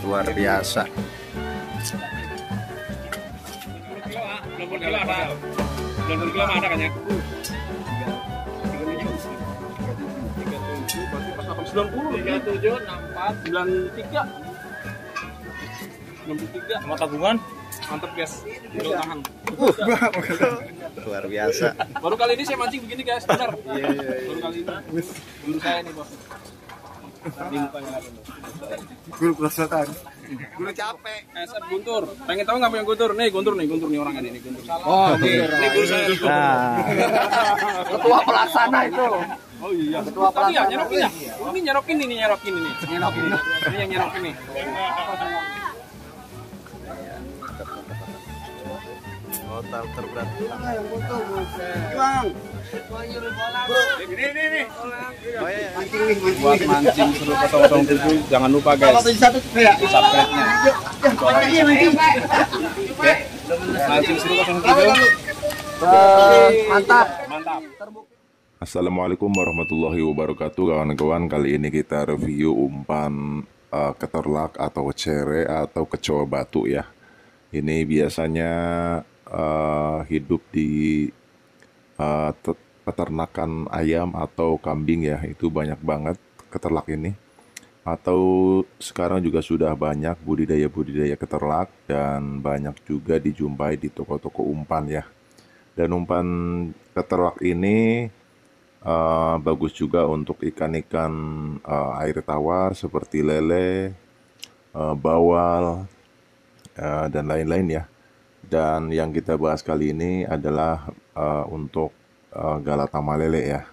luar biasa. Belum kilo ada kan ya? 37, 64, 93. 93 sama tabungan. Mantap guys. Udah tahan. Luar biasa. Baru kali ini saya mancing begini guys, benar. Baru kali ini. Guru saya nih, Bos. Guru pelaksanaan. Guru capek. SF Guntur. Pengen tahu nggak yang Guntur? Nih Guntur nih orang ini Guntur. Oh, ini guru saya. Ketua pelaksana itu. Oh iya. Ketua pelaksana. Nyerokin ya? Ini nyerokin ini. Ini yang nyerokin nih. Total terberat. Bang. Ini. Oh iya. Buat mancing seru 007 jangan lupa guys. Subscribe-nya. Oke. Mancing seru 007. Mantap. Assalamualaikum warahmatullahi wabarakatuh kawan-kawan. Kali ini kita review umpan keterlak atau cere atau kecoa batu ya. Ini biasanya hidup di peternakan ayam atau kambing ya. Itu banyak banget keterlak ini. Atau sekarang juga sudah banyak budidaya keterlak dan banyak juga dijumpai di toko-toko umpan ya. Dan umpan keterlak ini bagus juga untuk ikan-ikan air tawar seperti lele, bawal, dan lain-lain ya. Dan yang kita bahas kali ini adalah untuk Galatama lele ya.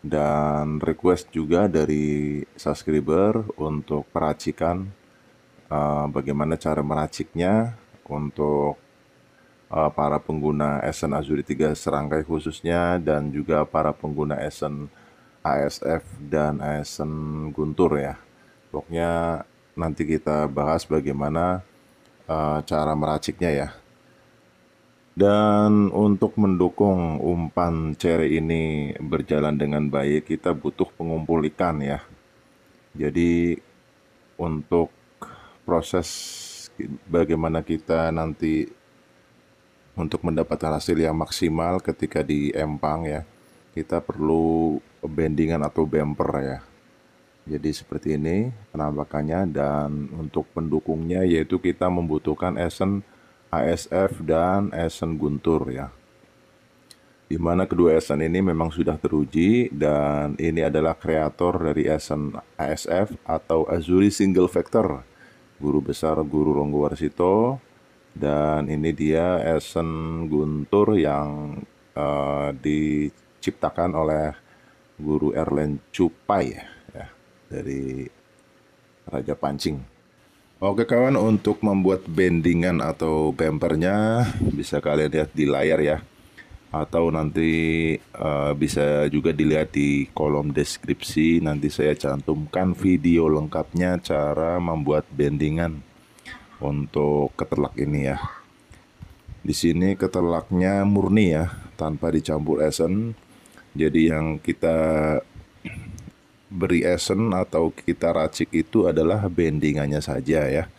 Dan request juga dari subscriber untuk peracikan bagaimana cara meraciknya untuk para pengguna Esen Azuri 3 serangkai khususnya, dan juga para pengguna Esen ASF dan Esen Guntur ya. Pokoknya nanti kita bahas bagaimana cara meraciknya ya. Dan untuk mendukung umpan cere ini berjalan dengan baik, kita butuh pengumpul ikan ya. Jadi untuk proses bagaimana kita nanti untuk mendapatkan hasil yang maksimal ketika di empang ya, kita perlu bendingan atau bumper ya. Jadi seperti ini penampakannya. Dan untuk pendukungnya yaitu kita membutuhkan Esen ASF dan Esen Guntur ya. Dimana kedua Esen ini memang sudah teruji, dan ini adalah kreator dari Esen ASF atau Azuri Single Vector, guru besar Guru Ronggo Warsito. Dan ini dia Esen Guntur yang diciptakan oleh Guru Erlen Cupai ya, dari Raja Pancing. Oke kawan, untuk membuat bendingan atau bumpernya bisa kalian lihat di layar ya, atau nanti bisa juga dilihat di kolom deskripsi. Nanti saya cantumkan video lengkapnya cara membuat bendingan untuk keterlak ini ya. Di sini keterlaknya murni ya, tanpa dicampur esen. Jadi yang kita beri esen atau kita racik itu adalah bendingannya saja ya.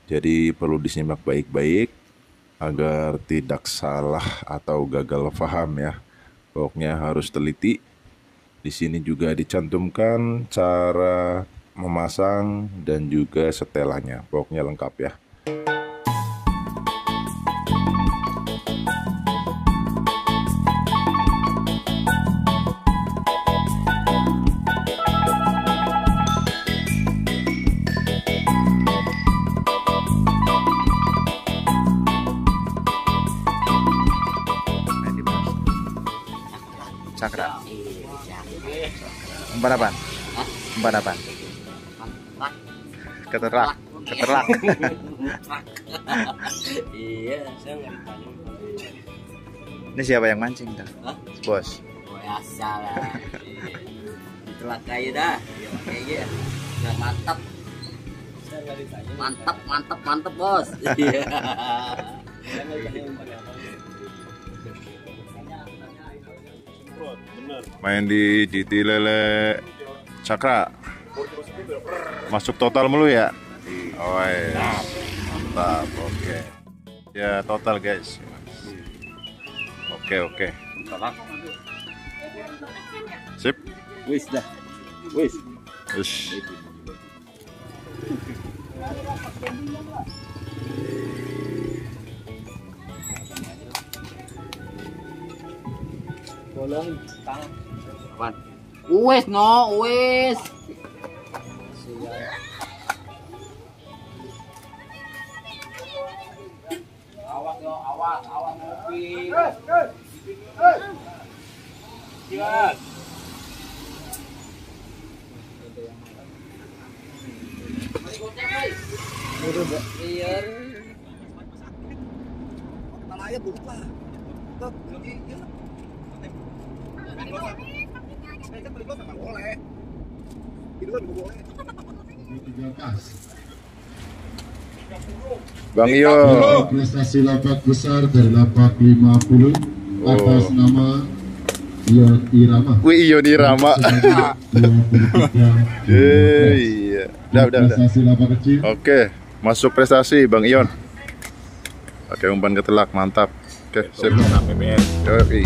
Jadi perlu disimak baik-baik agar tidak salah atau gagal paham ya. Pokoknya harus teliti. Di sini juga dicantumkan cara memasang dan juga setelannya. Pokoknya lengkap ya. Cakra. Umpan apaan? Umpan apaan? Keterlak. Iya, saya nggak ditanya. Ini siapa yang mancing dah? Bos. Biasa lah. Itulah kayak dah. Kayaknya nggak mantap. Mantap bos. Iya. Main di GT Lele Cakra. Masuk total mulu ya? Oh iya. Mantap, oke. Ya total guys. Oke. Sip. Wis dah. Wis. Ush. Wis no, wis. Awas yo, awas ngopi. Siap. Bang Iyo. Prestasi lapak besar dari lapak 50 atas nama Ion Irama. Wih Ion Irama. 23. Iya. Udah. Prestasi lapak kecil. Oke, masuk prestasi Bang Ion. Pakai umpan ketelak, mantap. Oke, sip. Yoi.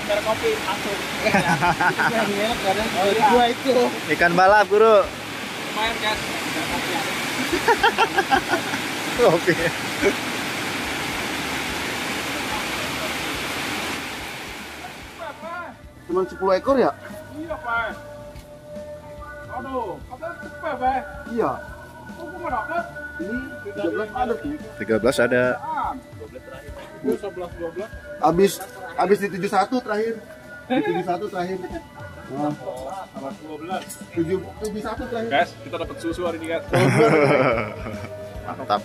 Biar kopi langsung. Gua itu. Ikan balap, Bro. Lumayan, guys. Biar kopi ya. Oke. Cuma 10 ekor ya? Iya, Pak. Aduh, apa cepet, Pak? Iya. Kok nggak dapet? Ini 13 ada tuh. 13 ada. 11, 12. Habis di 71 terakhir. Di 71 terakhir. Nah, 12. 71 terakhir. Guys, kita dapat susu hari ini, guys. Mantap.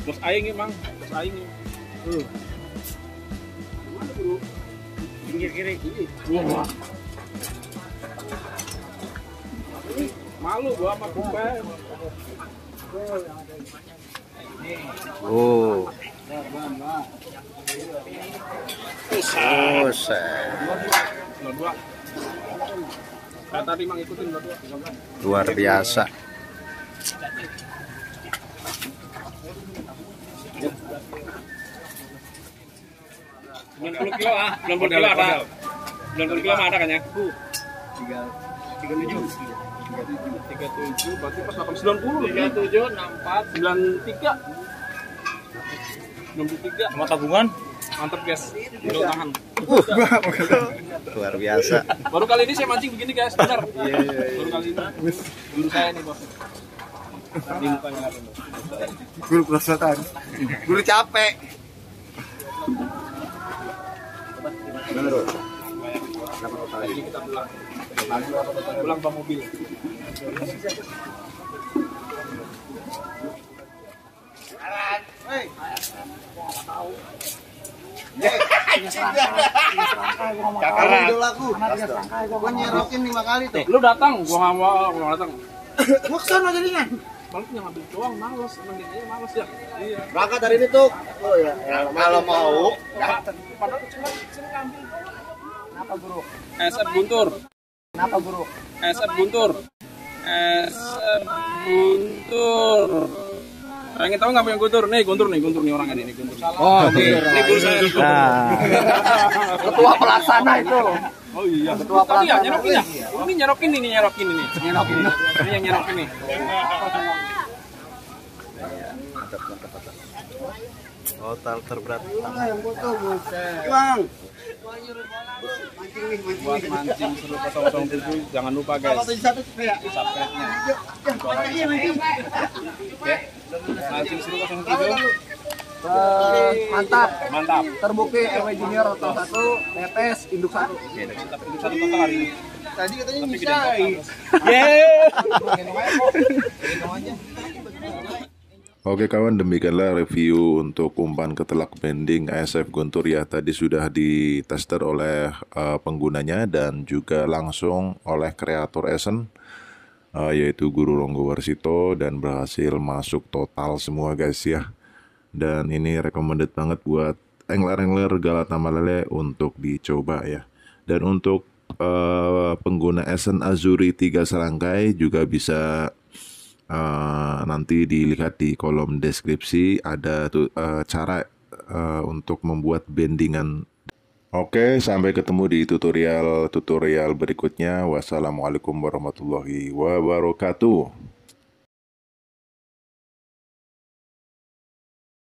Bos aing emang, bos aing. Mana, Bro? Pinggir kiri. Wah. Malu gua sama kumpel. Oh. Oh, Dua. Kayak tadi mang ikutin dua. luar biasa. 90 kilo ah, 90 kilo ada. 90 kilo ada kan ya? 37. 37 berarti pas 90. 37 64 93. 93 Sama tabungan. mantap guys, udah tahan. Luar biasa. Baru kali ini saya mancing begini guys, benar. Baru kali ini. Guru saya nih bos. Di mukanya lagi, Bos. Guru perosotan. Guru capek. Ini kita pulang bawa mobil. Kakak idolaku. Gua nyerokin 5 kali tuh. Lu datang, gua nggak mau, gua nggak datang. Gua kesana jadinya. Paling yang ngambil doang, males, emang dia males ya. Iya. Berangkat dari ini tuh. Oh ya, kalau mau. Padahal cuma sini ngambil. Kenapa guru? SF Guntur. Kenapa guru? SF Guntur. SF Guntur. Pengen tahu nggak yang Guntur? Nih Guntur nih orangnya nih Guntur. Oh, Ini guru saya. Ketua pelaksana itu. Oh iya. Ketua Tadi ya pelaksana. nyerokin ya. Ini nyerokin ini. Ini yang nyerokin nih. Total terberat. Yang foto Bang. Buat mancing seru 007 jangan lupa guys. Subscribe-nya. Oke. Mancing seru 07. Mantap. Mantap. Terbukti RW Junior total 1, tetes induk 1. Mantap. Itu satu total hari ini. Tadi katanya Tapi bisa. Oke kawan, demikianlah review untuk umpan ketelak bending ASF Guntur ya. Tadi sudah ditester oleh penggunanya dan juga langsung oleh kreator Esen, yaitu Guru Ronggo Warsito, dan berhasil masuk total semua guys ya. Dan ini recommended banget buat angler-angler Galata Malele untuk dicoba ya. Dan untuk pengguna Esen Azuri 3 serangkai juga bisa nanti dilihat di kolom deskripsi ada cara untuk membuat bendingan. Oke, sampai ketemu di tutorial berikutnya. Wassalamualaikum warahmatullahi wabarakatuh.